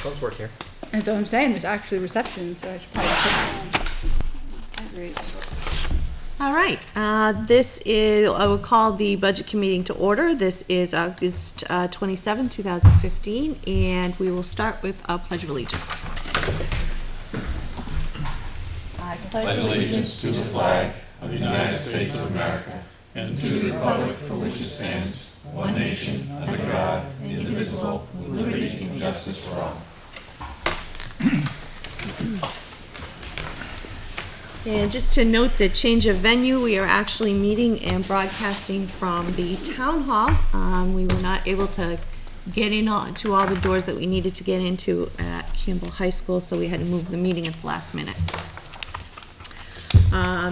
Phones work here. That's what I'm saying, there's actually reception, so I should probably put that on. Great. All right, this is, I will call the budget committee to order. This is August 27, 2015, and we will start with our pledge of allegiance. I pledge allegiance to the flag of the United States of America and to the republic for which it stands, one nation, under God, indivisible, with liberty and justice for all. And just to note the change of venue, we are actually meeting and broadcasting from the town hall. We were not able to get in to all the doors that we needed to get into at Campbell High School, so we had to move the meeting at the last minute.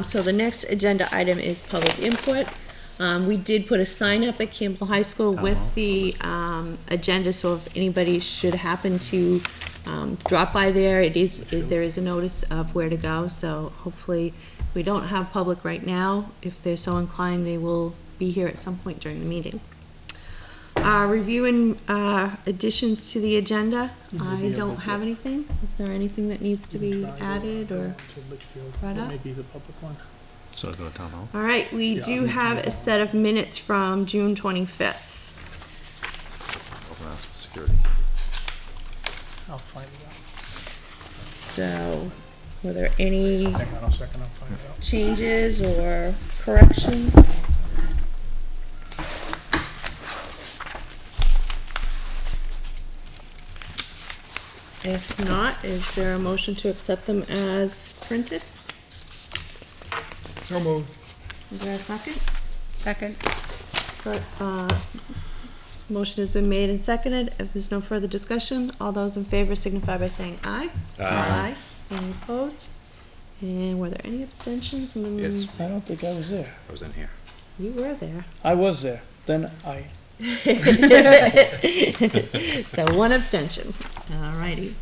So the next agenda item is public input. We did put a sign up at Campbell High School with the agenda, so if anybody should happen to drop by there, there is a notice of where to go, so hopefully we don't have public right now. If they're so inclined, they will be here at some point during the meeting. Reviewing additions to the agenda, I don't have anything. Is there anything that needs to be added or Litchfield, brought up? maybe the public one. So go to town hall. All right, we do have a set of minutes from June 25th. Open house for security. I'll find it out. So, were there any Hang on a second, I'll find it out. changes or corrections? If not, is there a motion to accept them as printed? So moved. Is there a second? Second. Motion has been made and seconded. If there's no further discussion, all those in favor signify by saying aye. Aye. Any opposed? And were there any abstentions? Yes. I don't think I was there. I was in here. You were there. I was there, then I, So one abstention. All righty.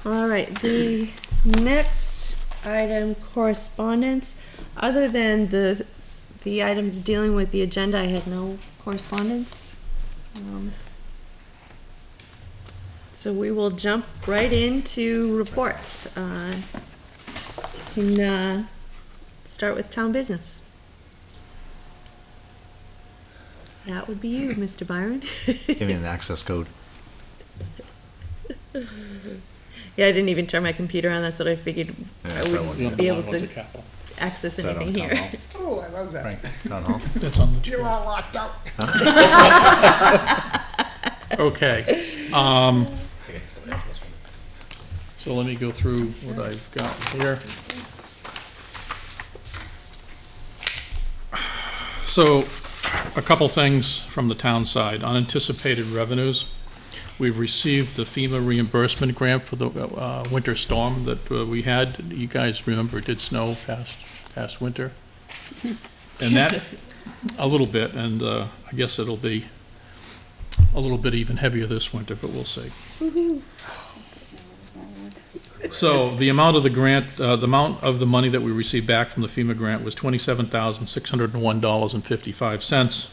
All right, the next item, correspondence. Other than the items dealing with the agenda, I had no correspondence. So we will jump right into reports. Can start with town business. That would be you, Mr. Byron. Give me an access code. Yeah, I didn't even turn my computer on. That's what I figured Yeah, I that one. wouldn't be able What's to the capital? access Is that on anything town here. hall? Oh, I love that. Frank, town hall. That's on the. You're all locked out. Okay, I guess still have this one. so let me go through what I've got here. So, a couple things from the town side. Unanticipated revenues. We've received the FEMA reimbursement grant for the winter storm that we had. You guys remember it did snow past winter? And that, a little bit, and I guess it'll be a little bit even heavier this winter, but we'll see. So the amount of the grant, the amount of the money that we received back from the FEMA grant was $27,601.55.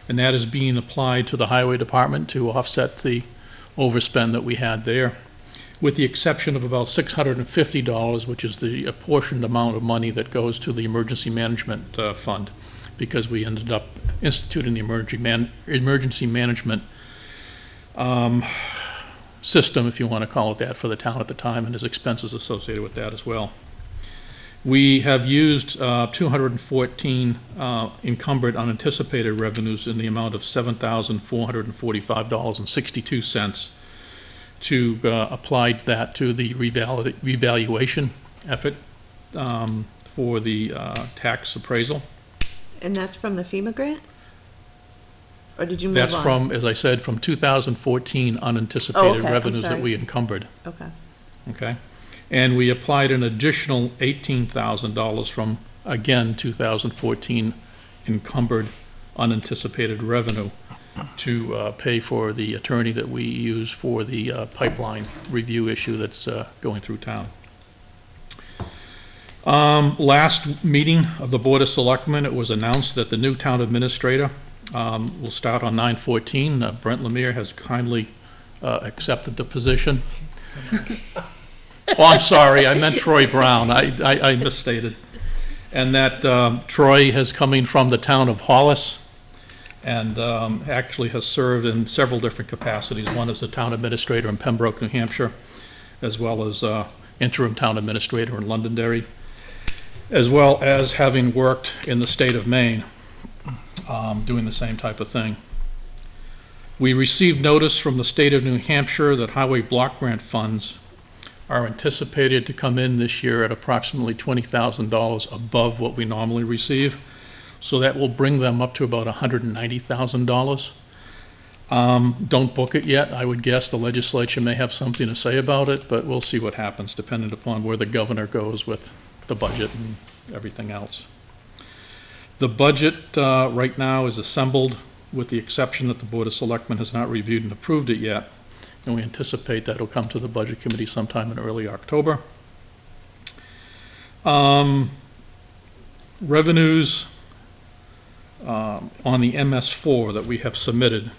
And that is being applied to the highway department to offset the overspend that we had there, with the exception of about $650, which is the apportioned amount of money that goes to the emergency management fund, because we ended up instituting the emergency management system, if you want to call it that, for the town at the time, and there's expenses associated with that as well. We have used 214 encumbered unanticipated revenues in the amount of $7,445.62 to apply that to the revaluation effort for the tax appraisal. And that's from the FEMA grant? Or did you move on? That's from, as I said, from 2014 unanticipated I'm revenues that sorry. we encumbered. Okay. Okay? And we applied an additional $18,000 from, again, 2014 encumbered unanticipated revenue to pay for the attorney that we use for the pipeline review issue that's going through town. Last meeting of the Board of Selectmen, it was announced that the new town administrator will start on 9/14. Brent Lemire has kindly accepted the position. Oh, I'm sorry, I meant Troy Brown. I misstated. And that Troy is coming from the town of Hollis and actually has served in several different capacities. One is the town administrator in Pembroke, New Hampshire, as well as interim town administrator in Londonderry, as well as having worked in the state of Maine, doing the same type of thing. We received notice from the state of New Hampshire that highway block grant funds are anticipated to come in this year at approximately $20,000 above what we normally receive. So that will bring them up to about $190,000. Don't book it yet. I would guess the legislature may have something to say about it, but we'll see what happens depending upon where the governor goes with the budget and everything else. The budget right now is assembled, with the exception that the Board of Selectmen has not reviewed and approved it yet. And we anticipate that it'll come to the Budget Committee sometime in early October. Revenues on the MS4 that we have submitted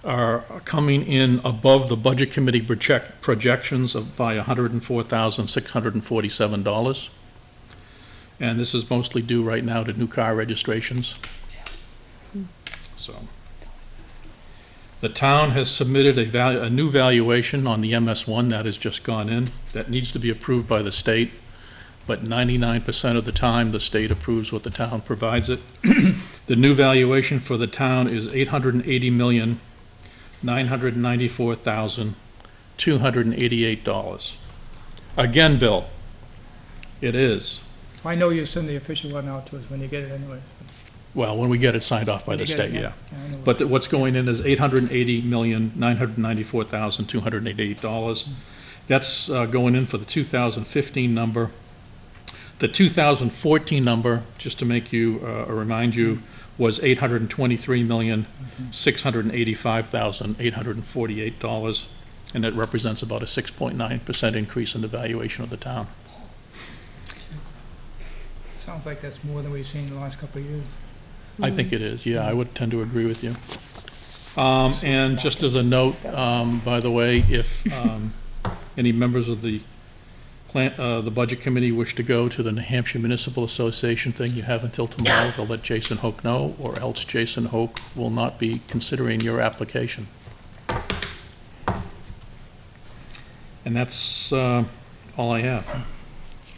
are coming in above the Budget Committee projections by $104,647. And this is mostly due right now to new car registrations. So. The town has submitted a new valuation on the MS1 that has just gone in. That needs to be approved by the state, but 99% of the time, the state approves what the town provides it. The new valuation for the town is $880,994,288. Again, Bill, it is. I know you send the official one out to us when you get it anyway. Well, when we get it signed off by the state, yeah. I know. But what's going in is $880,994,288. That's going in for the 2015 number. The 2014 number, just to make you, remind you, was $823,685,848, and that represents about a 6.9% increase in the valuation of the town. Sounds like that's more than we've seen in the last couple of years. I think it is, yeah, I would tend to agree with you. And just as a note, by the way, if any members of the Budget Committee wish to go to the New Hampshire Municipal Association thing, you have until tomorrow to let Jason Hoke know, or else Jason Hoke will not be considering your application. And that's all I have.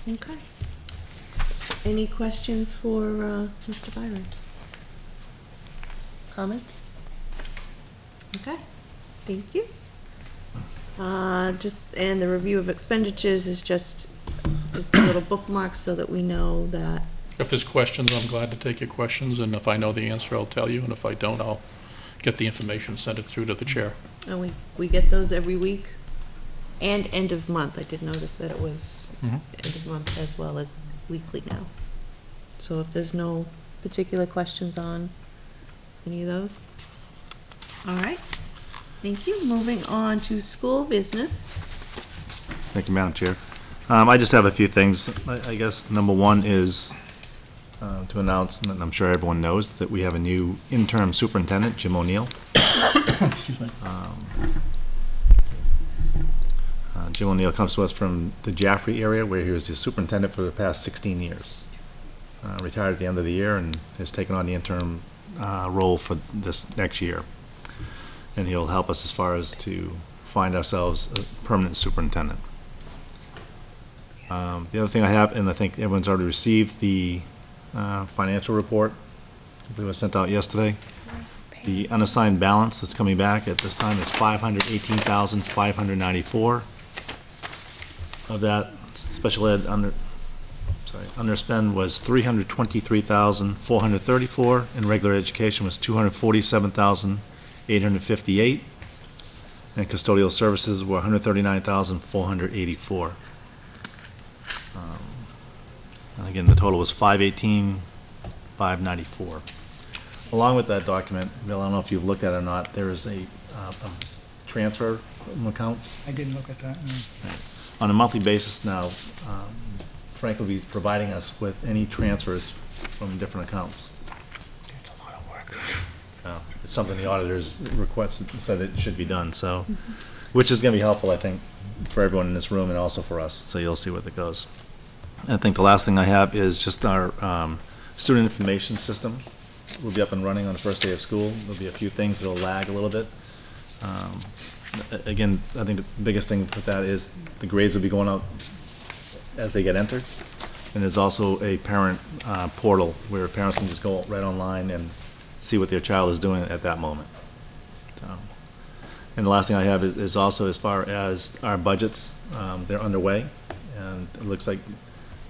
Okay. Any questions for Mr. Byron? Comments? Okay, thank you. And the review of expenditures is just a little bookmark so that we know that. If there's questions, I'm glad to take your questions, and if I know the answer, I'll tell you, and if I don't, I'll get the information, send it through to the chair. And we get those every week and end of month. I did notice that it was end of month as well as weekly now. So if there's no particular questions on any of those. All right, thank you. Moving on to school business. Thank you, Madam Chair. I just have a few things. I guess number one is to announce, and I'm sure everyone knows, that we have a new interim superintendent, Jim O'Neill. Excuse me. Jim O'Neill comes to us from the Jaffrey area, where he was the superintendent for the past 16 years. Retired at the end of the year and has taken on the interim role for this next year. And he'll help us as far as to find ourselves a permanent superintendent. The other thing I have, and I think everyone's already received the financial report that was sent out yesterday. The unassigned balance that's coming back at this time is $518,594. Of that, special ed underspend was $323,434, and regular education was $247,858, and custodial services were $139,484. Again, the total was $518,594. Along with that document, Bill, I don't know if you've looked at it or not, there is a transfer from accounts. I didn't look at that. No. On a monthly basis now, Frank will be providing us with any transfers from different accounts. It's something the auditors requested, said it should be done, so, which is gonna be helpful, I think, for everyone in this room and also for us, so you'll see what it goes. I think the last thing I have is just our student information system. Will be up and running on the first day of school. There'll be a few things that'll lag a little bit. Again, I think the biggest thing with that is the grades will be going out as they get entered. And there's also a parent portal where parents can just go right online and see what their child is doing at that moment. So, and the last thing I have is also as far as our budgets, they're underway. And it looks like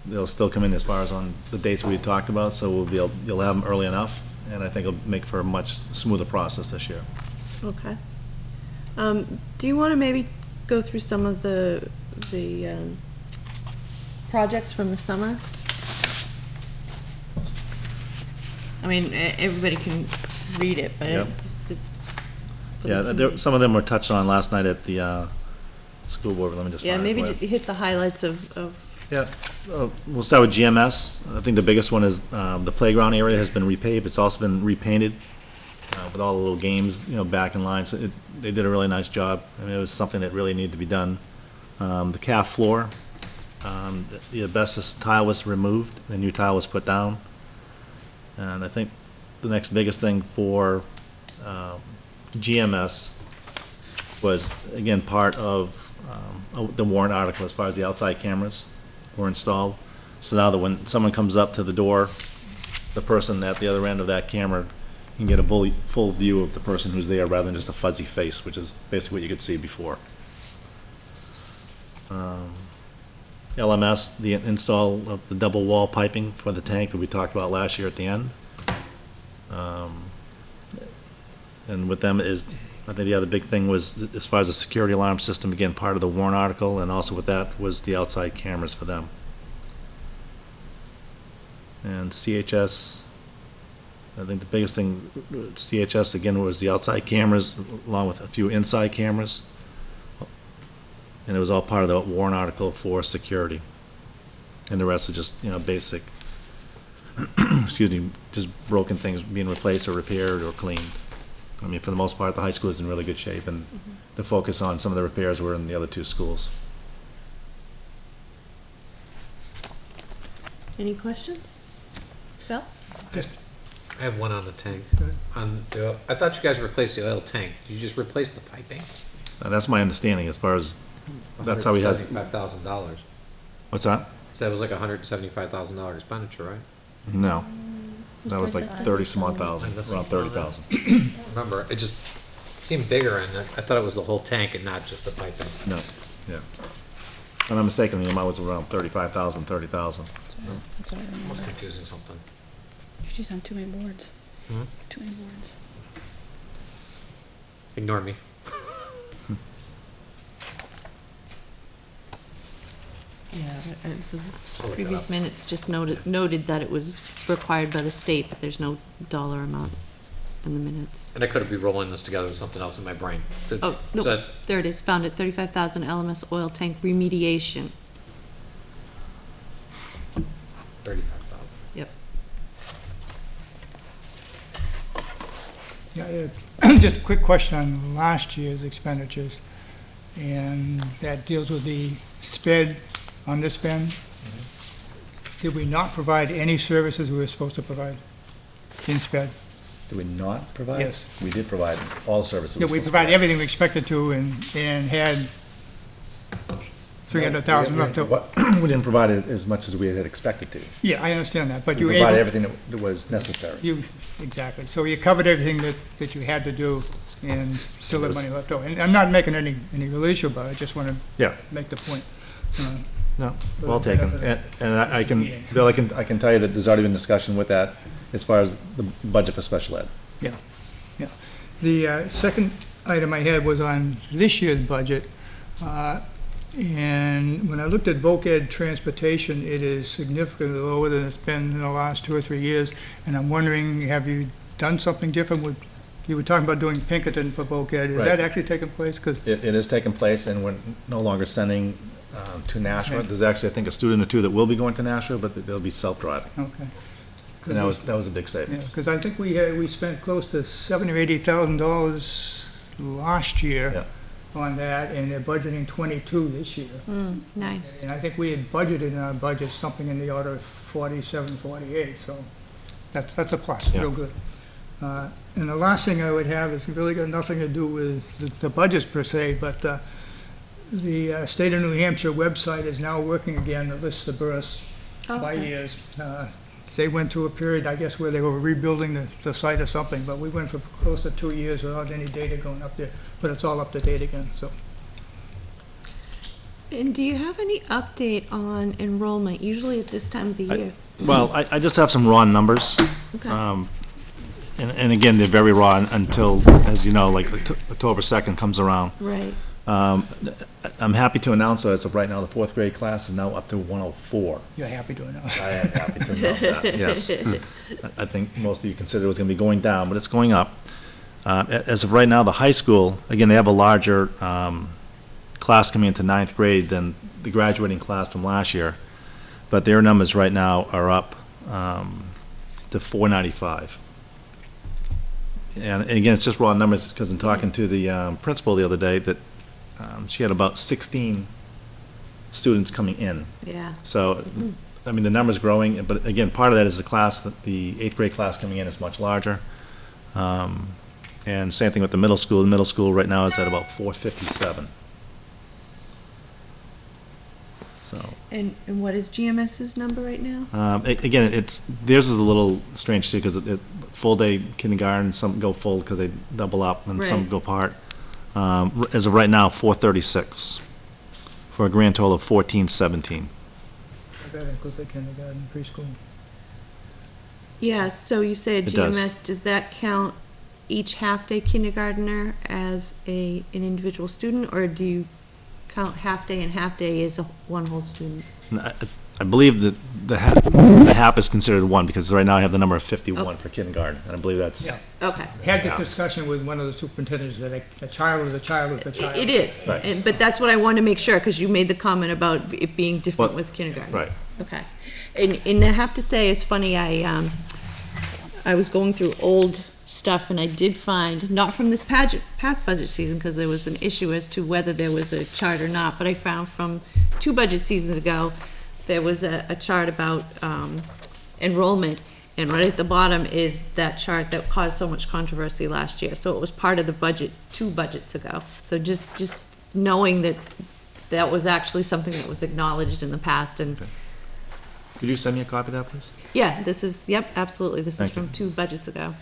they'll still come in as far as on the dates we talked about, so you'll have them early enough, and I think it'll make for a much smoother process this year. Okay. Do you want to maybe go through some of the projects from the summer? I mean, everybody can read it, but Yep. it's the. for Yeah, the some of them were touched on last night at the school board, but let me just Yeah, find it maybe for you. just hit the highlights of. Yeah, we'll start with GMS. I think the biggest one is the playground area has been repaved. It's also been repainted with all the little games, back in line. So they did a really nice job. I mean, it was something that really needed to be done. The calf floor, the asbestos tile was removed, the new tile was put down. And I think the next biggest thing for GMS was, again, part of the warrant article as far as the outside cameras were installed. So now that when someone comes up to the door, the person at the other end of that camera can get a full view of the person who's there rather than just a fuzzy face, which is basically what you could see before. LMS, the install of the double wall piping for the tank that we talked about last year at the end. And with them is, I think the other big thing was, as far as the security alarm system, again, part of the warrant article, and also with that was the outside cameras for them. And CHS, I think the biggest thing, CHS again, was the outside cameras, along with a few inside cameras. And it was all part of the warrant article for security. And the rest are just, basic, excuse me, just broken things being replaced or repaired or cleaned. I mean, for the most part, the high school is in really good shape, and the focus on some of the repairs were in the other two schools. Any questions? Bill? I have one on the tank. Good. I thought you guys replaced the oil tank. Did you just replace the piping? That's my understanding as far as, that's how he has, $175,000. what's that? So that was like $175,000 expenditure, right? No. That was like 30 some odd thousand, around 30,000. Remember, it just seemed bigger, and I thought it was the whole tank and not just the piping. No, yeah. If I'm not mistaken, the amount was around 35,000, 30,000. That's what I I was remember. confusing something. You're just on too many boards. Hmm? Too many boards. Ignore me. Yeah, the I'll look previous that up. minutes just noted that it was required by the state, but there's no dollar amount in the minutes. And I could be rolling this together with something else in my brain. Oh, no, So that- there it is, found it, 35,000 LMS oil tank remediation. 35,000. Yep. Yeah, just a quick question on last year's expenditures, and that deals with the sped, underspend. Did we not provide any services we were supposed to provide in sped? Did we not provide? Yes. We did provide all services. Yeah, we provided everything we expected to and had 300,000 left over. We didn't provide as much as we had expected to. Yeah, I understand that, but We you were provided able, everything that was necessary. exactly. So you covered everything that you had to do and still have money left over. And I'm not making any real issue about it, I just want to Yeah, make the point. no, well taken. And I can, Bill, I can tell you that there's already been discussion with that as far as the budget for special ed. Yeah. The second item I had was on this year's budget. And when I looked at voc ed transportation, it is significantly lower than it's been in the last 2 or 3 years. And I'm wondering, have you done something different with, you were talking about doing Pinkerton for voc ed. Is Right. that actually taking place? Because, It is taking place, and we're no longer sending to Nashua. There's actually, I think, a student or two that will be going to Nashua, but they'll be self-driving. Okay. And that was a big Yeah, savings. because I think we spent close to $70,000 or $80,000 last year Yeah. on that, and they're budgeting 22 this year. Nice. And I think we had budgeted in our budget something in the order of 47, 48, so that's a plus, Yeah. real good. And the last thing I would have is really got nothing to do with the budgets per se, but the state of New Hampshire website is now working again to list the births by Okay. years. They went through a period, I guess, where they were rebuilding the site or something, but we went for close to 2 years without any data going up there, but it's all up to date again, so. And do you have any update on enrollment, usually at this time of the year? Well, I just have some raw numbers. Okay. And again, they're very raw until, as you know, like October 2nd comes around. Right. I'm happy to announce that as of right now, the fourth grade class is now up to 104. You're happy to announce. I am happy to announce that, yes. I think most of you considered it was going to be going down, but it's going up. As of right now, the high school, again, they have a larger class coming into ninth grade than the graduating class from last year, but their numbers right now are up to 495. And again, it's just raw numbers, because in talking to the principal the other day, that she had about 16 students coming in. Yeah. So, I mean, the number's growing, but again, part of that is the class, the eighth grade class coming in is much larger. And same thing with the middle school. The middle school right now is at about 457. So, And what is GMS's number right now? again, theirs is a little strange too, because full day kindergarten, some go full because they double up, and some Right. go part. As of right now, 436, for a grand total of 1417. That includes the kindergarten, preschool. Yeah, so you say a It does. GMS, does that count each half-day kindergartner as an individual student, or do you count half-day and half-day as one whole student? And I believe that the half is considered one, because right now I have the number of 51 for kindergarten, and I believe that's. Yeah. Okay. Had this discussion with one of the superintendents, that a child is a child is a child. It is, Right. but that's what I wanted to make sure, because you made the comment about it being different Well, with kindergarten. Right. Okay. And I have to say, it's funny, I was going through old stuff, and I did find, not from this past budget season, because there was an issue as to whether there was a chart or not, but I found from 2 budget seasons ago, there was a chart about enrollment, and right at the bottom is that chart that caused so much controversy last year. So it was part of the budget 2 budgets ago. So just knowing that that was actually something that was acknowledged in the past, and Could you send me a copy of that, please? yeah, this is, yep, absolutely, this is Thank you. from 2 budgets ago.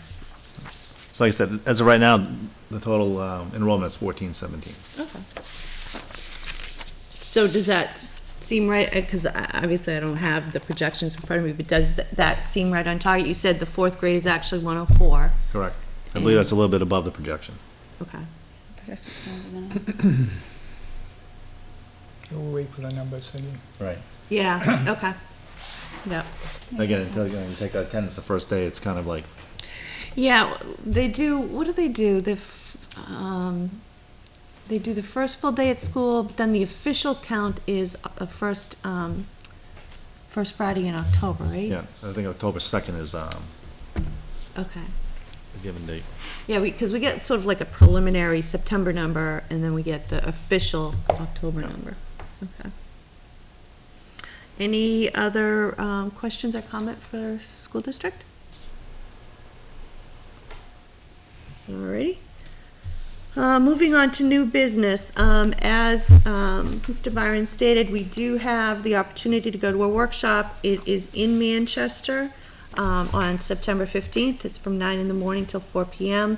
So like I said, as of right now, the total enrollment is 1417. Okay. So does that seem right, because obviously I don't have the projections in front of me, but does that seem right on target? You said the 4th grade is actually 104. Correct. I believe that's a little bit above the projection. Okay. We'll wait for the numbers, so you. Right. Yeah, okay. Yep. Again, until you take attendance the first day, it's kind of like, Yeah, they do, what do? They do the first full day at school, but then the official count is first Friday in October, right? yeah, I think October 2nd is Okay. a given date. Yeah, because we get sort of like a preliminary September number, and then we get the official October number. Okay. Any other questions or comment for school district? Alrighty. Moving on to new business. As Mr. Byron stated, we do have the opportunity to go to a workshop. It is in Manchester on September 15th. It's from 9 in the morning till 4 p.m.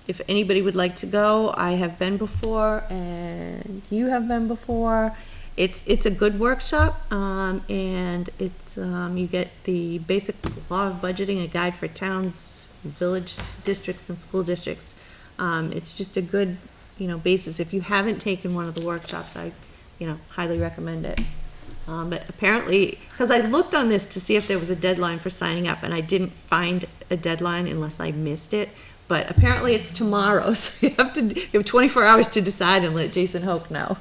If anybody would like to go, I have been before, and you have been before. It's a good workshop, and it's you get the basic law of budgeting, a guide for towns, village districts, and school districts. It's just a good, basis. If you haven't taken one of the workshops, I, highly recommend it. But apparently, because I looked on this to see if there was a deadline for signing up, and I didn't find a deadline unless I missed it. But apparently it's tomorrow, so you have 24 hours to decide and let Jason Hoke know.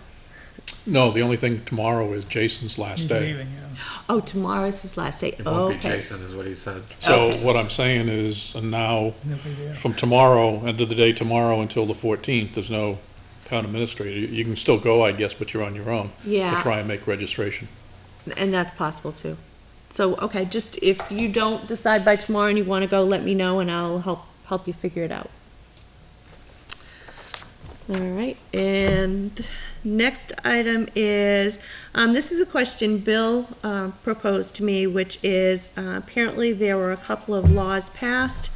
No, the only thing tomorrow is Jason's last He's day. leaving, yeah. Oh, tomorrow is his last day. It won't be Okay. Jason, is what he said. So Okay. what I'm saying is, now, He'll be there. from tomorrow, end of the day tomorrow until the 14th, there's no town administrator. You can still go, I guess, but you're on your own to Yeah, try and make registration. and that's possible too. So, okay, just if you don't decide by tomorrow and you want to go, let me know and I'll help you figure it out. All right, and next item is, this is a question Bill proposed to me, which is, apparently there were a couple of laws passed,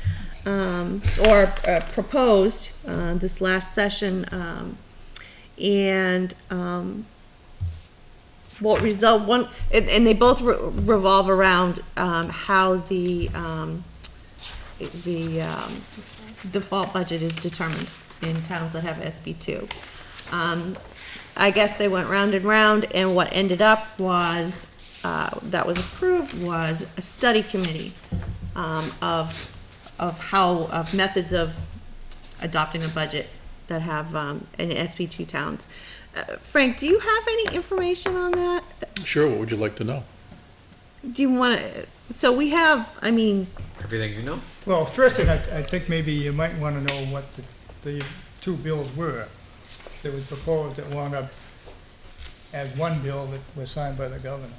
or proposed, this last session, and, what result, one, and they both revolve around, how the default budget is determined in towns that have SB2. I guess they went round and round, and what ended up was, that was approved, was a study committee, of methods of adopting a budget that have, in SB2 towns. Frank, do you have any information on that? Sure, what would you like to know? Do you want to, so we have, I mean, Everything you know? Well, first thing, I think maybe you might want to know what the two bills were that was proposed that wound up as one bill that was signed by the governor.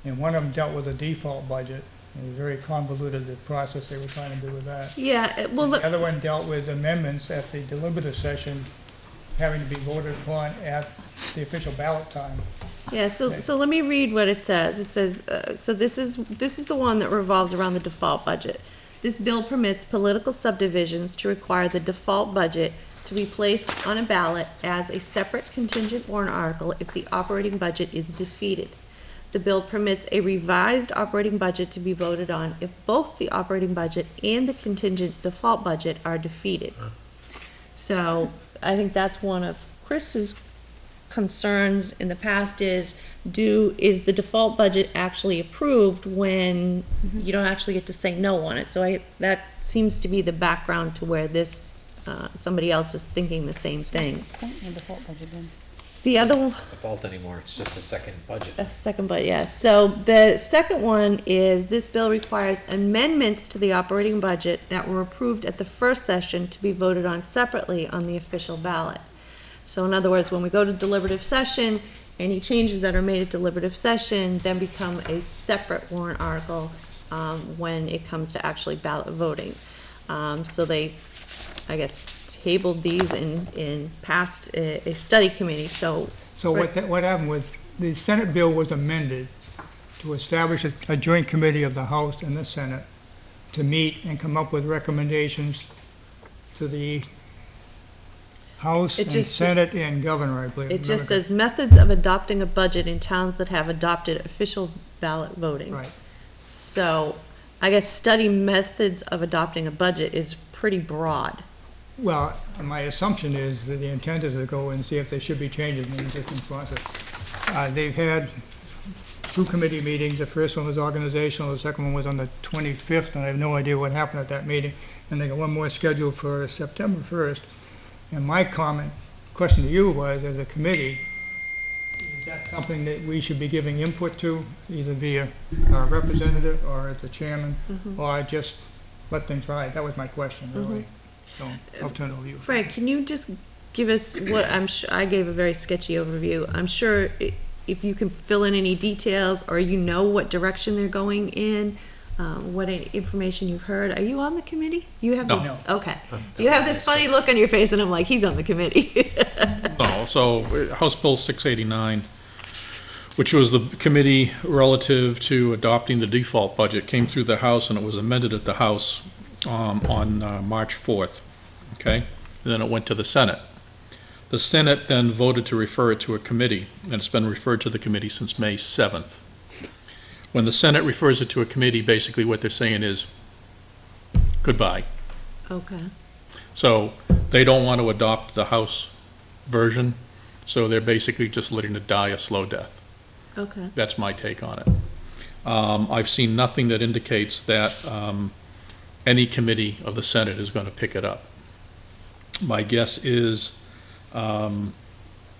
And one of them dealt with a default budget. It was very convoluted, the process they were trying to do with that. yeah, well, The other one dealt with amendments at the deliberative session having to be voted upon at the official ballot time. yeah, so let me read what it says. It says, so this is the one that revolves around the default budget. This bill permits political subdivisions to require the default budget to be placed on a ballot as a separate contingent warrant article if the operating budget is defeated. The bill permits a revised operating budget to be voted on if both the operating budget and the contingent default budget are defeated. So I think that's one of Chris's concerns in the past is the default budget actually approved when you don't actually get to say no on it? So that seems to be the background to where this, somebody else is thinking the same thing. The default budget then. The other one, Default anymore, it's just a second budget. a second, but yeah, so the second one is this bill requires amendments to the operating budget that were approved at the first session to be voted on separately on the official ballot. So in other words, when we go to deliberative session, any changes that are made at deliberative session then become a separate warrant article, when it comes to actually ballot voting. So they, I guess, tabled these and passed a study committee, so. So what happened was, the Senate bill was amended to establish a joint committee of the House and the Senate to meet and come up with recommendations to the House It and just- Senate and Governor, I believe. It just says methods of adopting a budget in towns that have adopted official ballot voting. Right. So, I guess study methods of adopting a budget is pretty broad. Well, my assumption is that the intent is to go and see if there should be changes in the existing process. They've had two committee meetings. The first one was organizational, the second one was on the 25th, and I have no idea what happened at that meeting. And they got one more scheduled for September 1st. And my question to you was, as a committee, is that something that we should be giving input to, either via our representative or as the chairman, or just let things ride? That was my question, really. So I'll turn it over to you. Frank, can you just give us what I gave a very sketchy overview. I'm sure if you can fill in any details or you know what direction they're going in, what information you've heard. Are you on the committee? You have this, No. okay. You have this funny look on your face and I'm like, he's on the committee. No, so House Bill 689, which was the committee relative to adopting the default budget, came through the House and it was amended at the House on March 4th, okay? And then it went to the Senate. The Senate then voted to refer it to a committee, and it's been referred to the committee since May 7th. When the Senate refers it to a committee, basically what they're saying is, goodbye. Okay. So they don't want to adopt the House version, so they're basically just letting it die a slow death. Okay. That's my take on it. I've seen nothing that indicates that any committee of the Senate is going to pick it up. My guess is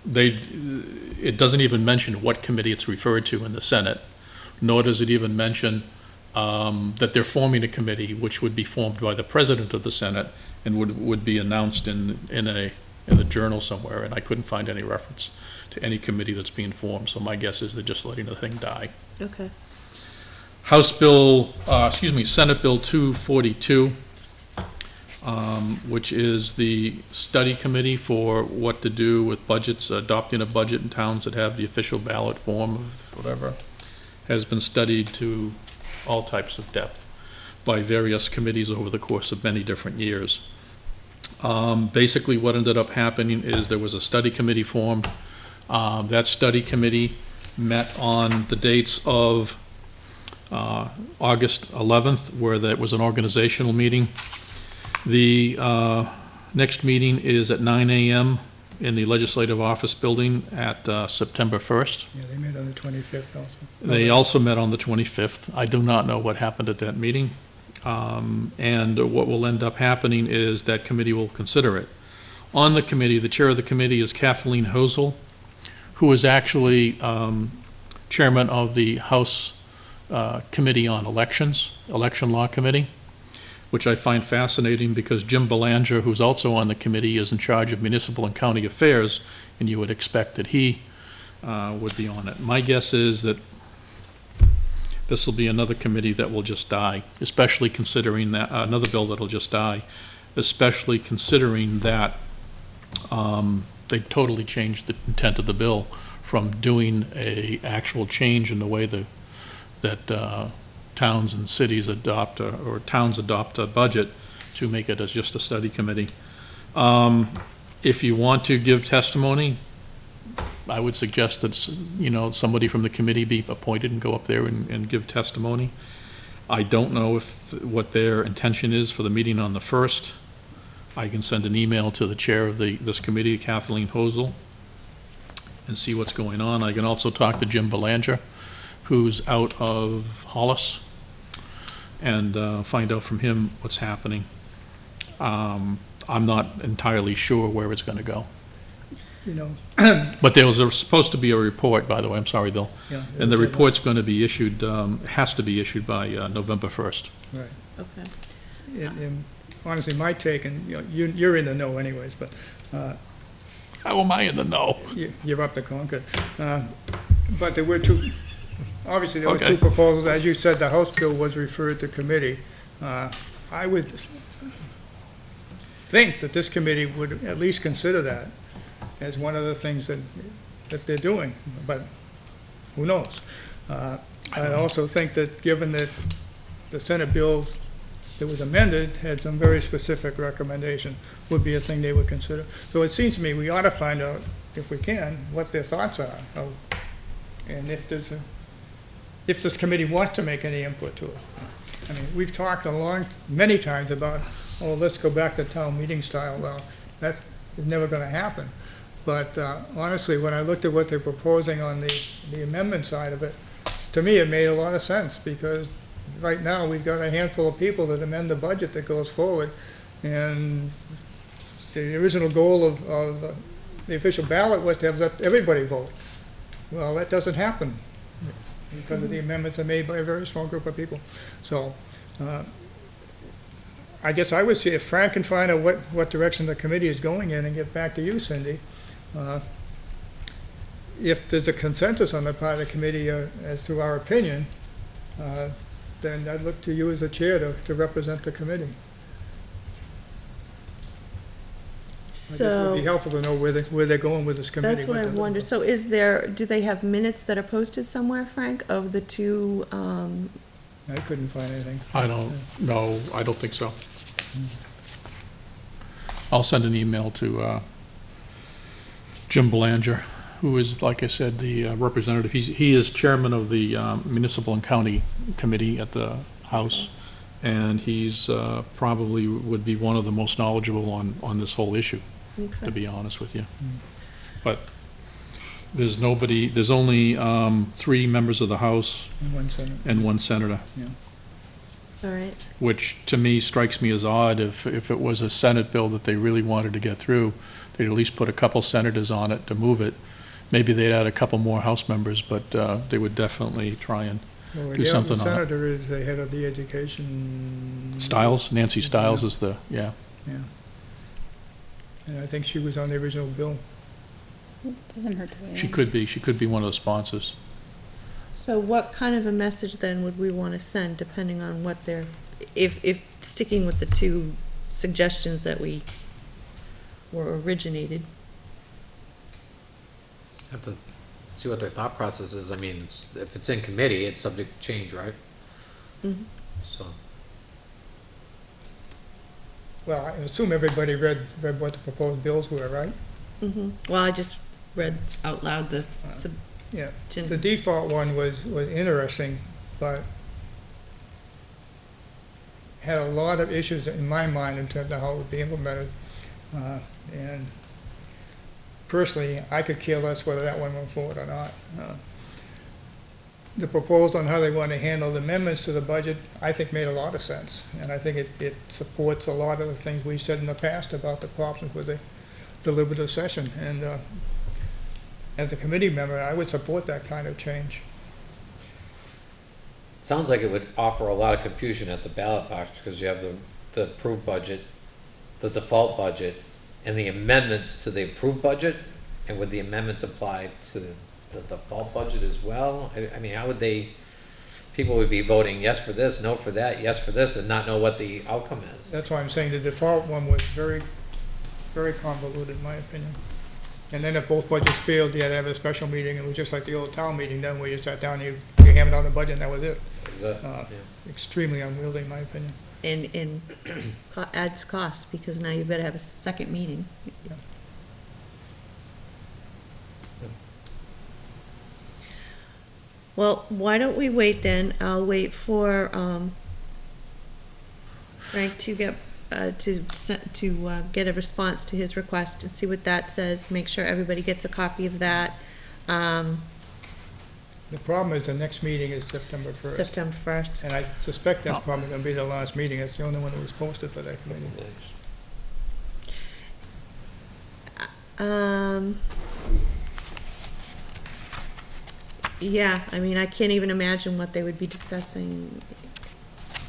it doesn't even mention what committee it's referred to in the Senate, nor does it even mention that they're forming a committee, which would be formed by the president of the Senate and would be announced in the journal somewhere, and I couldn't find any reference to any committee that's being formed, so my guess is they're just letting the thing die. Okay. Senate Bill 242, which is the study committee for what to do with budgets, adopting a budget in towns that have the official ballot form of whatever, has been studied to all types of depth by various committees over the course of many different years. Basically, what ended up happening is there was a study committee formed. That study committee met on the dates of August 11th, where there was an organizational meeting. The next meeting is at 9 a.m. in the Legislative Office Building at September 1st. Yeah, they met on the 25th also. They also met on the 25th. I do not know what happened at that meeting. And what will end up happening is that committee will consider it. On the committee, the chair of the committee is Kathleen Hosel, who is actually chairman of the House Committee on Elections, Election Law Committee, which I find fascinating because Jim Belanger, who's also on the committee, is in charge of municipal and county affairs, and you would expect that he would be on it. My guess is that this will be another committee that will just die, especially considering that, another bill that'll just die, especially considering that they totally changed the intent of the bill from doing a actual change in the way that towns and cities adopt, or towns adopt a budget, to make it as just a study committee. If you want to give testimony, I would suggest that, somebody from the committee be appointed and go up there and give testimony. I don't know what their intention is for the meeting on the 1st. I can send an email to the chair of this committee, Kathleen Hosel, and see what's going on. I can also talk to Jim Belanger, who's out of Hollis, and find out from him what's happening. I'm not entirely sure where it's going to go. But there was supposed to be a report, by the way. I'm sorry, Bill. Yeah, and the report's going to be issued, has to be issued by November 1st. Right. Okay. And honestly, my take, and you're in the know anyways, but How am I in the know? you're up to Concord. But there were two, obviously there were Okay. two proposals. As you said, the House bill was referred to committee. I would think that this committee would at least consider that as one of the things that they're doing, but who knows? I also think that given that the Senate bill that was amended had some very specific recommendation, would be a thing they would consider. So it seems to me we ought to find out, if we can, what their thoughts are, and if this committee wants to make any input to it. I mean, we've talked many times about, let's go back to town meeting style. Well, that is never going to happen. But honestly, when I looked at what they're proposing on the amendment side of it, to me, it made a lot of sense, because right now, we've got a handful of people that amend the budget that goes forward, and the original goal of the official ballot was to have everybody vote. Well, that doesn't happen, because of the amendments are made by a very small group of people. So, I guess I would say if Frank can find out what direction the committee is going in, and get back to you, Cindy, if there's a consensus on the part of the committee as to our opinion, then I'd look to you as a chair to represent the committee. I guess it would be So, helpful to know where they're going with this committee. that's what I wondered. So do they have minutes that are posted somewhere, Frank, of the two, I couldn't find anything. I don't know. I don't think so. I'll send an email to Jim Belanger, who is, like I said, the representative. He is chairman of the Municipal and County Committee at the House, and he's probably would be one of the most knowledgeable on this whole issue, to okay. be honest with you. But there's only 3 members of the House In one Senate. and 1 senator, All right, which to me strikes me as odd. If it was a Senate bill that they really wanted to get through, they'd at least put a couple senators on it to move it. Maybe they'd add a couple more House members, but they would definitely try and Well, do something The on it. senator is the head of the education. Stiles, Nancy Stiles is the, yeah. Yeah. And I think she was on the original bill. Doesn't hurt to weigh She in. could be one of the sponsors. So what kind of a message then would we want to send, depending on what they're, if sticking with the two suggestions that we were originated? Have to see what their thought process is. I mean, if it's in committee, it's subject to change, right? Mhm. So, Well, I assume everybody read what the proposed bills were, right? Well, I just read out loud the Yeah. The suggestion. default one was interesting, but had a lot of issues in my mind in terms of how it would be implemented. And personally, I could care less whether that one went forward or not. The proposal on how they want to handle the amendments to the budget, I think made a lot of sense. And I think it supports a lot of the things we said in the past about the problems with the deliberative session. And as a committee member, I would support that kind of change. sounds like it would offer a lot of confusion at the ballot box, because you have the approved budget, the default budget, and the amendments to the approved budget, and would the amendments apply to the default budget as well? I mean, how would people would be voting yes for this, no for that, yes for this, and not know what the outcome is? That's why I'm saying the default one was very, very convoluted, in my opinion. And then if both budgets failed, you had to have a special meeting. It was just like the old town meeting, then where you sat down, you hammered out the budget, and that was it. Is that, Uh, yeah. Extremely unwieldy, in my opinion. And adds costs, because now you've got to have a second meeting. Well, why don't we wait then? I'll wait for, Frank to get, get a response to his request and see what that says, make sure everybody gets a copy of that. The problem is the next meeting is September 1st. September 1st. And I suspect that's probably going to be the last meeting. It's the only one that was posted for that committee. Yeah, I mean, I can't even imagine what they would be discussing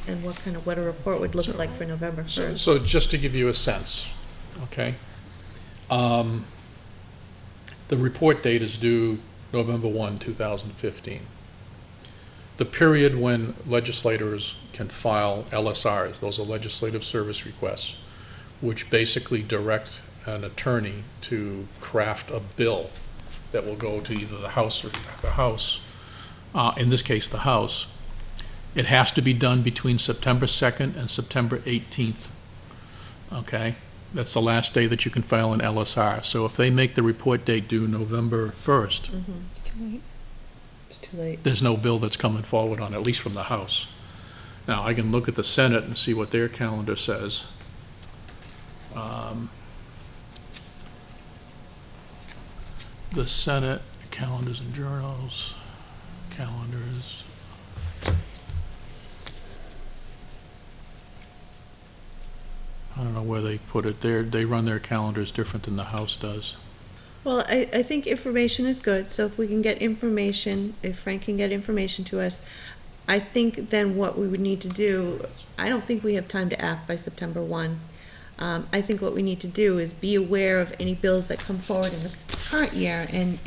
and what a report would look like for November So, 1st. so just to give you a sense, okay? The report date is due November 1, 2015. The period when legislators can file LSRs, those are legislative service requests, which basically direct an attorney to craft a bill that will go to either the House or the House, in this case, the House. It has to be done between September 2nd and September 18th, okay? That's the last day that you can file an LSR. So if they make the report date due November 1st, It's too late. there's no bill that's coming forward on, at least from the House. Now, I can look at the Senate and see what their calendar says. The Senate, calendars and journals, calendars. I don't know where they put it. They run their calendars different than the House does. Well, I think information is good, so if we can get information, if Frank can get information to us, I think then what we would need to do, I don't think we have time to act by September 1. I think what we need to do is be aware of any bills that come forward in the current year and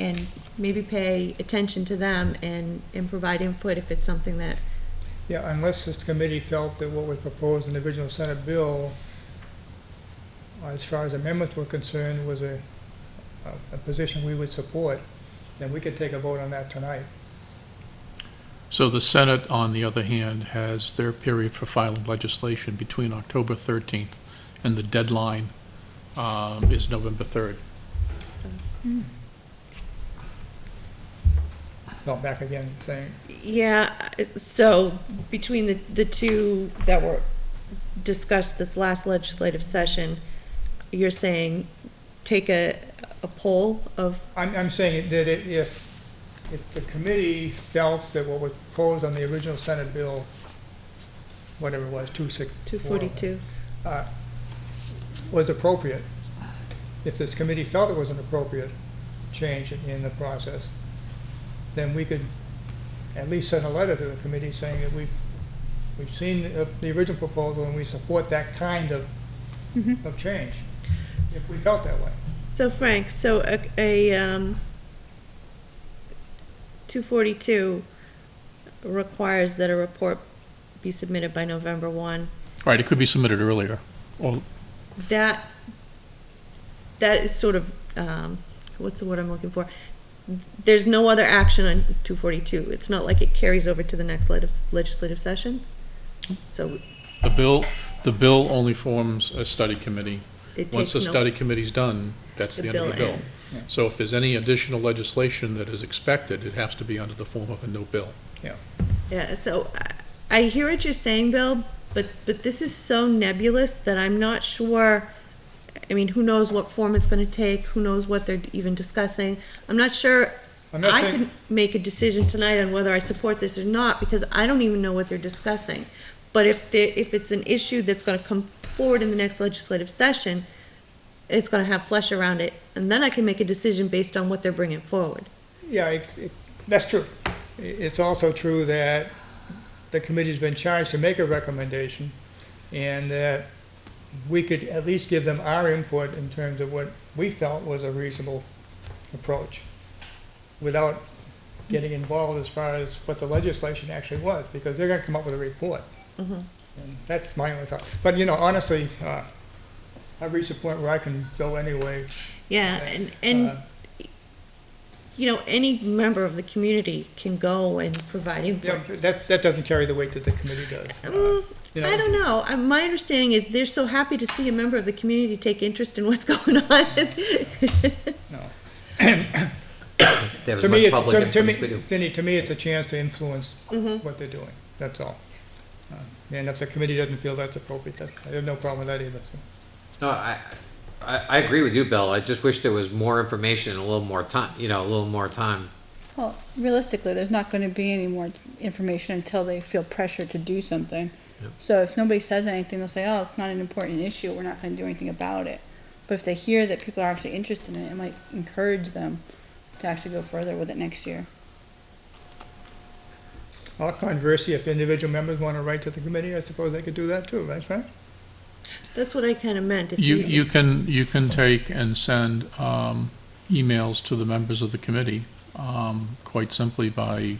maybe pay attention to them and provide input if it's something that, Yeah, unless this committee felt that what was proposed in the original Senate bill, as far as amendments were concerned, was a position we would support, then we could take a vote on that tonight. So the Senate, on the other hand, has their period for filing legislation between October 13th, and the deadline is November 3rd. Not back again saying, yeah, so between the two that were discussed this last legislative session, you're saying take a poll of, I'm saying that if the committee felt that what was proposed on the original Senate bill, whatever it was, 264. 242. Was appropriate, if this committee felt it was an appropriate change in the process, then we could at least send a letter to the committee saying that we've seen the original proposal and we support that kind of change, if we felt that way. So Frank, so a 242 requires that a report be submitted by November 1. Right, it could be submitted earlier. Well, That is sort of, what's the word I'm looking for? There's no other action on 242. It's not like it carries over to the next legislative session. So the bill only forms a study committee. it Once takes the no, study committee's done, that's the end of the bill. ends. So if there's any additional legislation that is expected, it has to be under the form of a new bill. Yeah, so I hear what you're saying, Bill, but this is so nebulous that I'm not sure. I mean, who knows what form it's gonna take, who knows what they're even discussing. I'm not sure I'm not I saying, could make a decision tonight on whether I support this or not, because I don't even know what they're discussing. But if it's an issue that's gonna come forward in the next legislative session, it's gonna have flesh around it, and then I can make a decision based on what they're bringing forward. yeah, that's true. It's also true that the committee's been charged to make a recommendation, and that we could at least give them our input in terms of what we felt was a reasonable approach, without getting involved as far as what the legislation actually was, because they're gonna come up with a report. Mhm. And that's my only thought. But, honestly, I've reached a point where I can go anyway. Yeah, and Uh, any member of the community can go and provide input. Yeah, that doesn't carry the weight that the committee does. I don't know. My understanding is they're so happy to see a member of the community take interest in what's going on. They have To as me, much public to me, input as we do. Cindy, to me, it's a chance to influence Mhm. what they're doing, that's all. And if the committee doesn't feel that's appropriate, I have no problem with that either. So. No, I agree with you, Bill. I just wish there was more information and a little more time, a little more time. Well, realistically, there's not gonna be any more information until they feel pressure to do something. Yep. So if nobody says anything, they'll say, oh, it's not an important issue, we're not gonna do anything about it. But if they hear that people are actually interested in it, it might encourage them to actually go further with it next year. Well, conversely, if individual members want to write to the committee, I suppose they could do that too, right, Frank? That's what I kind of meant. If You can take and send emails to the members of the committee, quite simply by,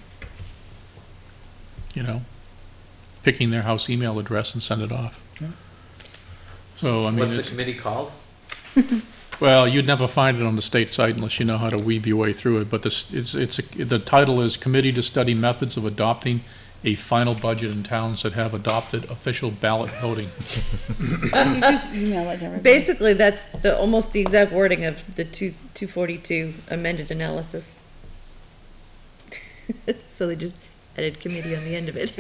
picking their house email address and send it off. Yeah. So, I mean, What's the committee called? well, you'd never find it on the state site unless you know how to weave your way through it, but the title is Committee to Study Methods of Adopting a Final Budget in Towns That Have Adopted Official Ballot Voting. You just email it to everybody. Basically, that's almost the exact wording of the 242 amended analysis. So they just added committee on the end of it.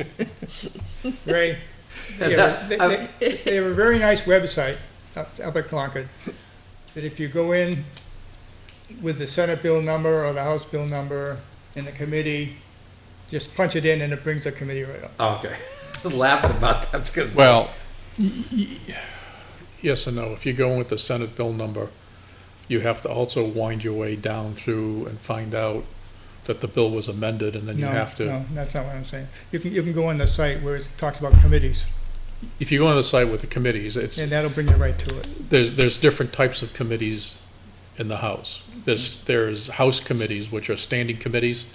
Ray, they have a very nice website up at Concord, that if you go in with the Senate bill number or the House bill number in the committee, just punch it in and it brings the committee right up. Oh, okay. I was laughing about that because. Well, yes and no. If you go in with the Senate bill number, you have to also wind your way down through and find out that the bill was amended, and then you have to. No, that's not what I'm saying. You can go on the site where it talks about committees, If you go on the site with the committees, and that'll bring you right to it. there's different types of committees in the House. There's House committees, which are standing committees.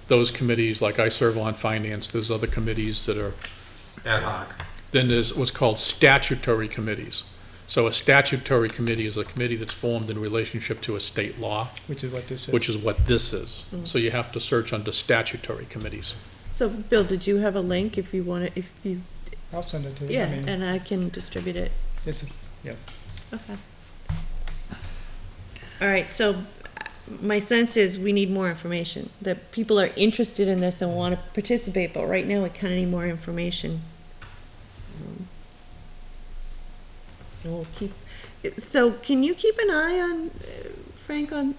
Those committees, like I serve on finance, there's other committees that are. Ad hoc. Then there's what's called statutory committees. So a statutory committee is a committee that's formed in relationship to a state law, Which is what this is. which is what this is. So you have to search under statutory committees. So, Bill, did you have a link if you want to, I'll send it to you. yeah, I mean, and I can distribute it. it's, Okay. All right, so my sense is we need more information, that people are interested in this and want to participate, but right now we kind of need more information. And we'll keep, so can you keep an eye on, Frank, on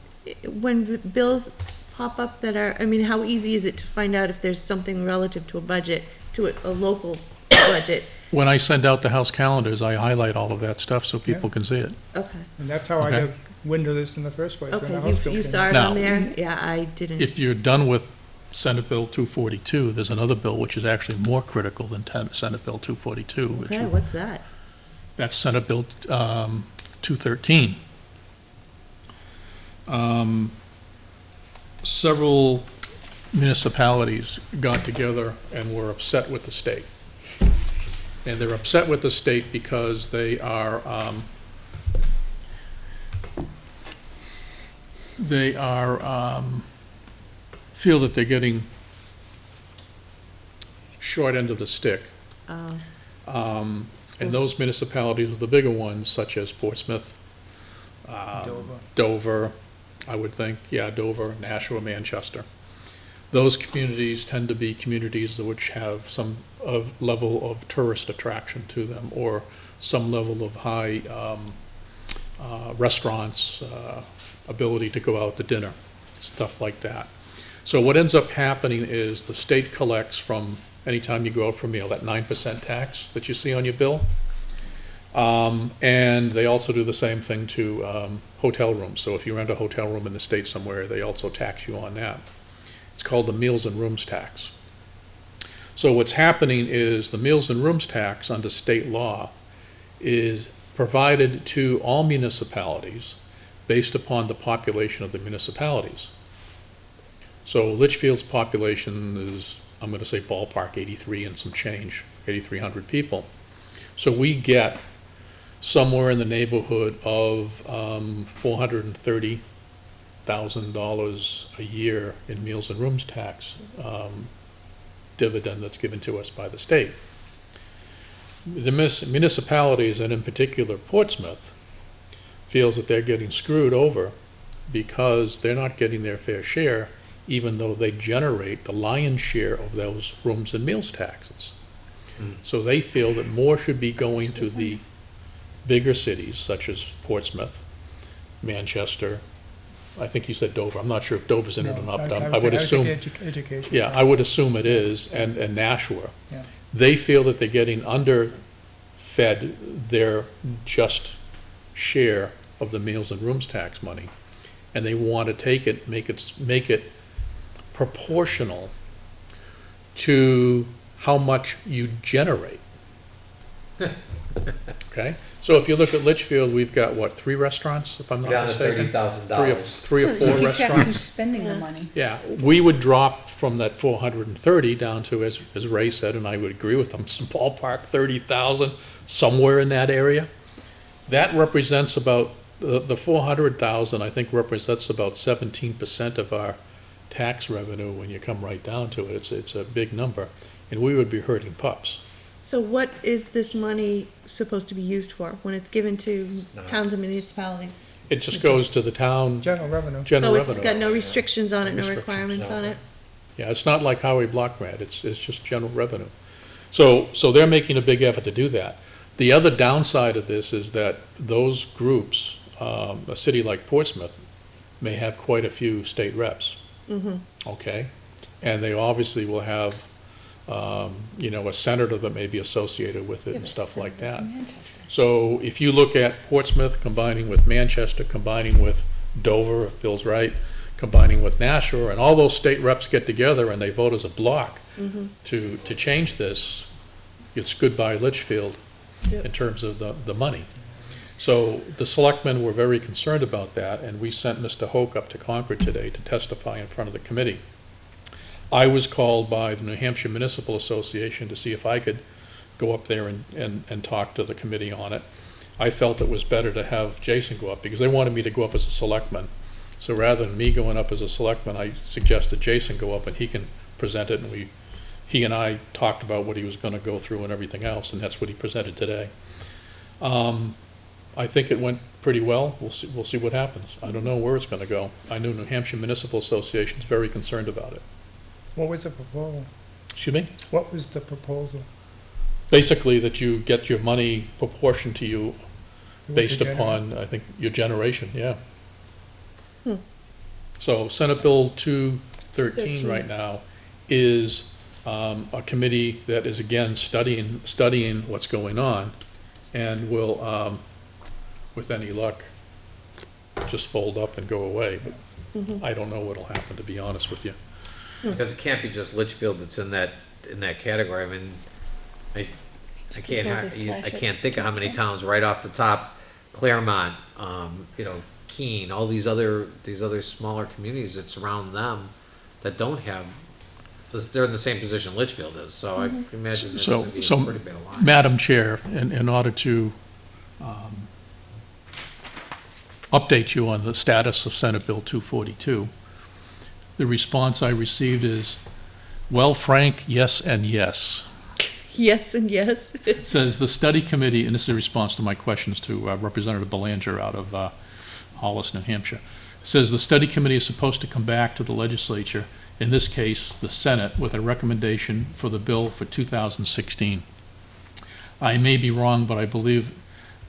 when the bills pop up that are, I mean, how easy is it to find out if there's something relative to a budget, to a local budget? When I send out the House calendars, I highlight all of that stuff so people can see it. Okay. and that's how I Okay. have window this in the first place. when the Okay, house built you in. saw it Now- on there? Yeah, I didn't. If you're done with Senate Bill 242, there's another bill which is actually more critical than Senate Bill 242, which Okay, what's that? that's Senate Bill 213. Several municipalities got together and were upset with the state. And they're upset with the state because they are, feel that they're getting short end of the stick. And those municipalities are the bigger ones, such as Portsmouth, Dover, I would think, yeah, Dover, Nashua, Manchester. Those communities tend to be communities which have some level of tourist attraction to them, or some level of high restaurants, ability to go out to dinner, stuff like that. So what ends up happening is the state collects from, anytime you go out for a meal, that 9% tax that you see on your bill. And they also do the same thing to hotel rooms. So if you rent a hotel room in the state somewhere, they also tax you on that. It's called the Meals and Rooms Tax. So what's happening is the Meals and Rooms Tax under state law is provided to all municipalities based upon the population of the municipalities. So Litchfield's population is, I'm going to say ballpark 83 and some change, 8,300 people. So we get somewhere in the neighborhood of $430,000 a year in meals and rooms tax dividend that's given to us by the state. The municipalities, and in particular Portsmouth, feels that they're getting screwed over because they're not getting their fair share, even though they generate the lion's share of those rooms and meals taxes. So they feel that more should be going to the bigger cities, such as Portsmouth, Manchester, I think you said Dover, I'm not sure if Dover's in it or not, but I would assume, Education. yeah, I would assume it is, and Nashua. Yeah. They feel that they're getting underfed their just share of the meals and rooms tax money, and they want to take it, make it proportional to how much you generate. Okay, so if you look at Litchfield, we've got, what, 3 restaurants, if I'm not Down to mistaken? $30,000. Three or You four keep track of who's restaurants. spending the money. Yeah, we would drop from that 430 down to, as Ray said, and I would agree with him, some ballpark 30,000, somewhere in that area. That represents about, the 400,000, I think, represents about 17% of our tax revenue when you come right down to it. It's a big number, and we would be hurting pups. So what is this money supposed to be used for when it's given to not- towns and municipalities? It just goes to the town General revenue. general So revenue. it's got no restrictions on it, no Restrictions, requirements no. on it? Yeah, it's not like highway block grant, it's just general revenue. So they're making a big effort to do that. The other downside of this is that those groups, a city like Portsmouth, may have quite a few state reps. Okay? And they obviously will have, a senator that may be associated with it and stuff like that. So if you look at Portsmouth combining with Manchester, combining with Dover, if Bill's right, combining with Nashua, and all those state reps get together and they vote as a block to change this, it's goodbye Litchfield in terms of the money. So the selectmen were very concerned about that, and we sent Mr. Hoke up to Concord today to testify in front of the committee. I was called by the New Hampshire Municipal Association to see if I could go up there and talk to the committee on it. I felt it was better to have Jason go up, because they wanted me to go up as a selectman. So rather than me going up as a selectman, I suggested Jason go up and he can present it, and he and I talked about what he was gonna go through and everything else, and that's what he presented today. I think it went pretty well. We'll see what happens. I don't know where it's gonna go. I know New Hampshire Municipal Association is very concerned about it. What was the proposal? Excuse me? What was the proposal? Basically, that you get your money proportioned to you What based the general- upon, I think, your generation, yeah. So Senate Bill 213 right now is a committee that is, again, studying what's going on, and will, with any luck, just fold up and go away, but I don't know what'll happen, to be honest with you. Because it can't be just Litchfield that's in that category. I mean, I can't think of how many towns right off the top, Claremont, Keene, all these other smaller communities that surround them that don't have, they're in the same position Litchfield is, so I imagine there's So, gonna be a so, pretty big alliance. Madam Chair, in order to update you on the status of Senate Bill 242, the response I received is, well, Frank, yes and yes. Yes and yes. It says the study committee, and this is a response to my questions to Representative Belanger out of Hollis, New Hampshire. It says the study committee is supposed to come back to the legislature, in this case, the Senate, with a recommendation for the bill for 2016. I may be wrong, but I believe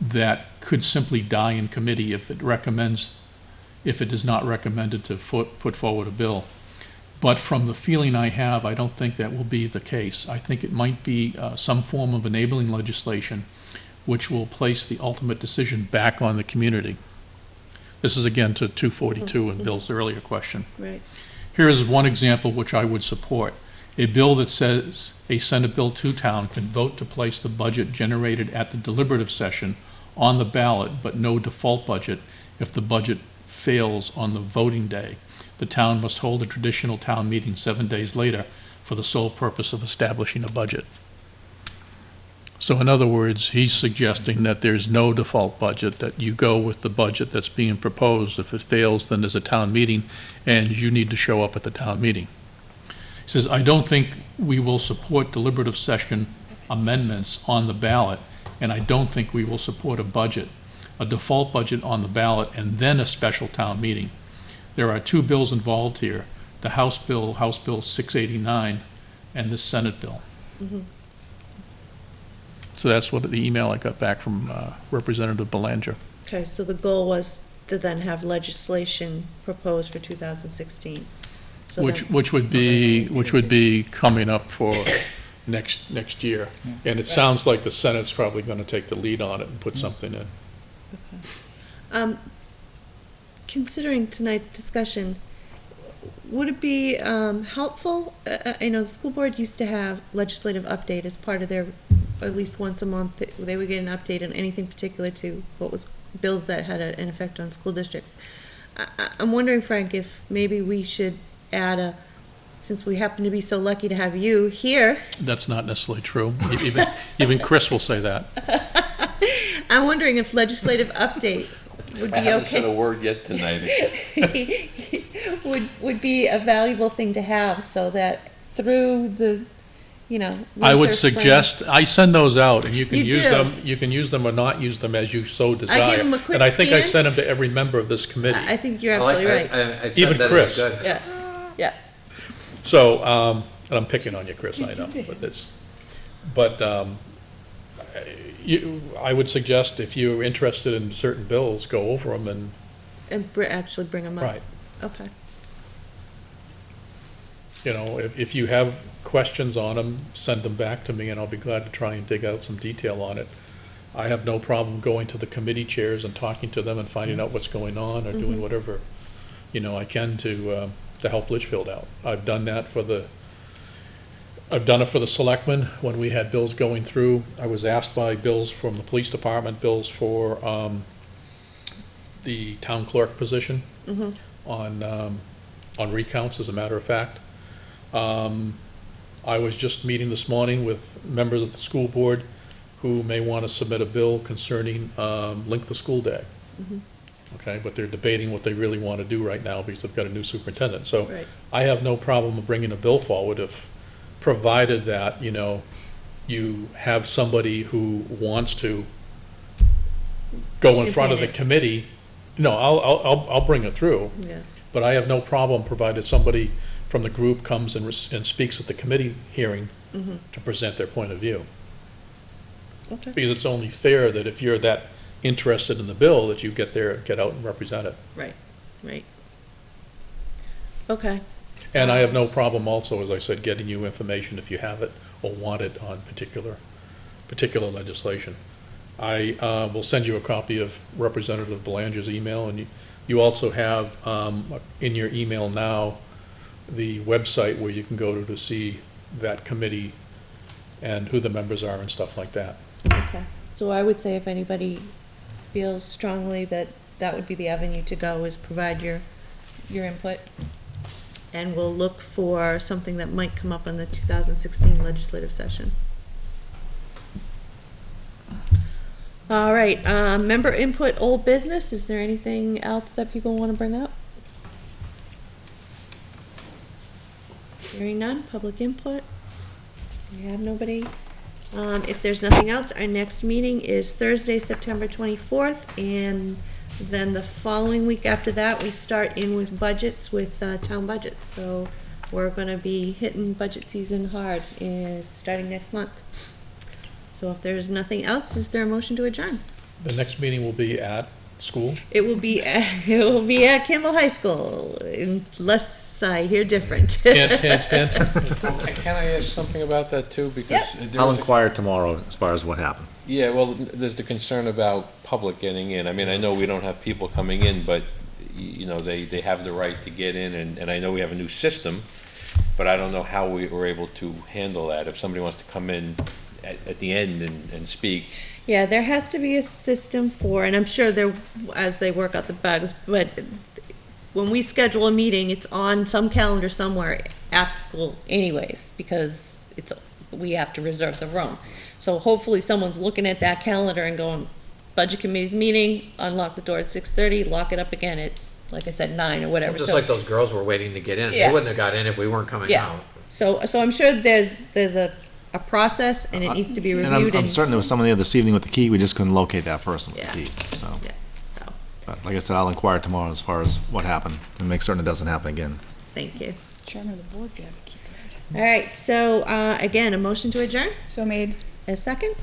that could simply die in committee if it is not recommended to put forward a bill. But from the feeling I have, I don't think that will be the case. I think it might be some form of enabling legislation which will place the ultimate decision back on the community. This is again to 242 and Bill's earlier question. Right. Here is one example which I would support. A bill that says a Senate Bill 2 town can vote to place the budget generated at the deliberative session on the ballot, but no default budget if the budget fails on the voting day. The town must hold a traditional town meeting 7 days later for the sole purpose of establishing a budget. So in other words, he's suggesting that there's no default budget, that you go with the budget that's being proposed. If it fails, then there's a town meeting, and you need to show up at the town meeting. He says, I don't think we will support deliberative session amendments on the ballot, and I don't think we will support a default budget on the ballot, and then a special town meeting. There are two bills involved here, the House Bill 689, and the Senate bill. So that's what the email I got back from Representative Belanger. Okay, so the goal was to then have legislation proposed for 2016. So Which would be coming up for next year. And it sounds like the Senate's probably going to take the lead on it and put something in. Considering tonight's discussion, would it be helpful, the school board used to have legislative update as part of their, at least once a month, they would get an update on anything particular to what was bills that had an effect on school districts. I'm wondering, Frank, if maybe we should add since we happen to be so lucky to have you here. That's not necessarily true. Even Chris will say that. I'm wondering if legislative update would be okay. I haven't said a word yet tonight. would be a valuable thing to have, so that through the, I would winter, suggest, I send those out, and you can You use do. them, you can use them or not use them as you so desire. I give them a quick And I think I scan. send them to every member of this committee. I think you're absolutely right. I said Even that Chris. good. Yeah. So, and I'm picking on you, Chris, I know, but I would suggest if you're interested in certain bills, go over them And actually bring them up. right. Okay. If you have questions on them, send them back to me, and I'll be glad to try and dig out some detail on it. I have no problem going to the committee chairs and talking to them and finding out what's going on, or doing whatever, I can to help Litchfield out. I've done it for the selectmen when we had bills going through. I was asked by bills from the police department, bills for the town clerk position on recounts, as a matter of fact. I was just meeting this morning with members of the school board who may want to submit a bill concerning length of school day. Okay, but they're debating what they really want to do right now because they've got a new superintendent. So Right. I have no problem with bringing a bill forward provided that, you have somebody who wants to go in front of the committee. No, I'll bring it through. Yeah. But I have no problem provided somebody from the group comes and speaks at the committee hearing to present their point of view. Okay. Because it's only fair that if you're that interested in the bill, that you get out and represent it. Right. Okay. And I have no problem also, as I said, getting you information if you have it or want it on particular legislation. I will send you a copy of Representative Belanger's email, and You also have, in your email now, the website where you can go to see that committee and who the members are and stuff like that. Okay, so I would say if anybody feels strongly that that would be the avenue to go, is provide your input. And we'll look for something that might come up on the 2016 legislative session. All right, member input, old business, is there anything else that people want to bring up? Hearing none, public input. We have nobody. If there's nothing else, our next meeting is Thursday, September 24th, and then the following week after that, we start in with budgets, with town budgets. So we're gonna be hitting budget season hard, starting next month. So if there's nothing else, is there a motion to adjourn? The next meeting will be at school. It will be at Campbell High School, unless I hear different. Hint, hint, hint. Can I ask something about that too? Because there I'll was a- inquire tomorrow as far as what happened. Yeah, well, there's the concern about public getting in. I mean, I know we don't have people coming in, but, you know, they have the right to get in, and I know we have a new system, but I don't know how we were able to handle that. If somebody wants to come in at the end and speak, Yeah, there has to be a system for, and I'm sure there, as they work out the bugs, but when we schedule a meeting, it's on some calendar somewhere at school anyways, because we have to reserve the room. So hopefully someone's looking at that calendar and going, budget committee's meeting, unlock the door at 6:30, lock it up again at, like I said, 9 or whatever. Just So- like those girls were waiting to get in. They Yeah. wouldn't have got in if we weren't coming Yeah. out. So I'm sure there's a process, and it needs to be And reviewed. I'm certain there was someone there this evening with the key, we just couldn't locate that person with Yeah. the key, so. Yeah, so, But like I said, I'll inquire tomorrow as far as what happened, and make certain it doesn't happen again. thank you. Chairman of the board, got a keypad. All right, so, again, a motion to adjourn, So made. a second?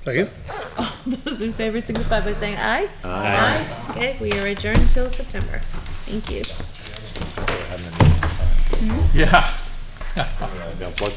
Second? All those in favor signify by saying aye. Aye. Okay, we are adjourned until September. Thank you. Yeah. Yeah, blood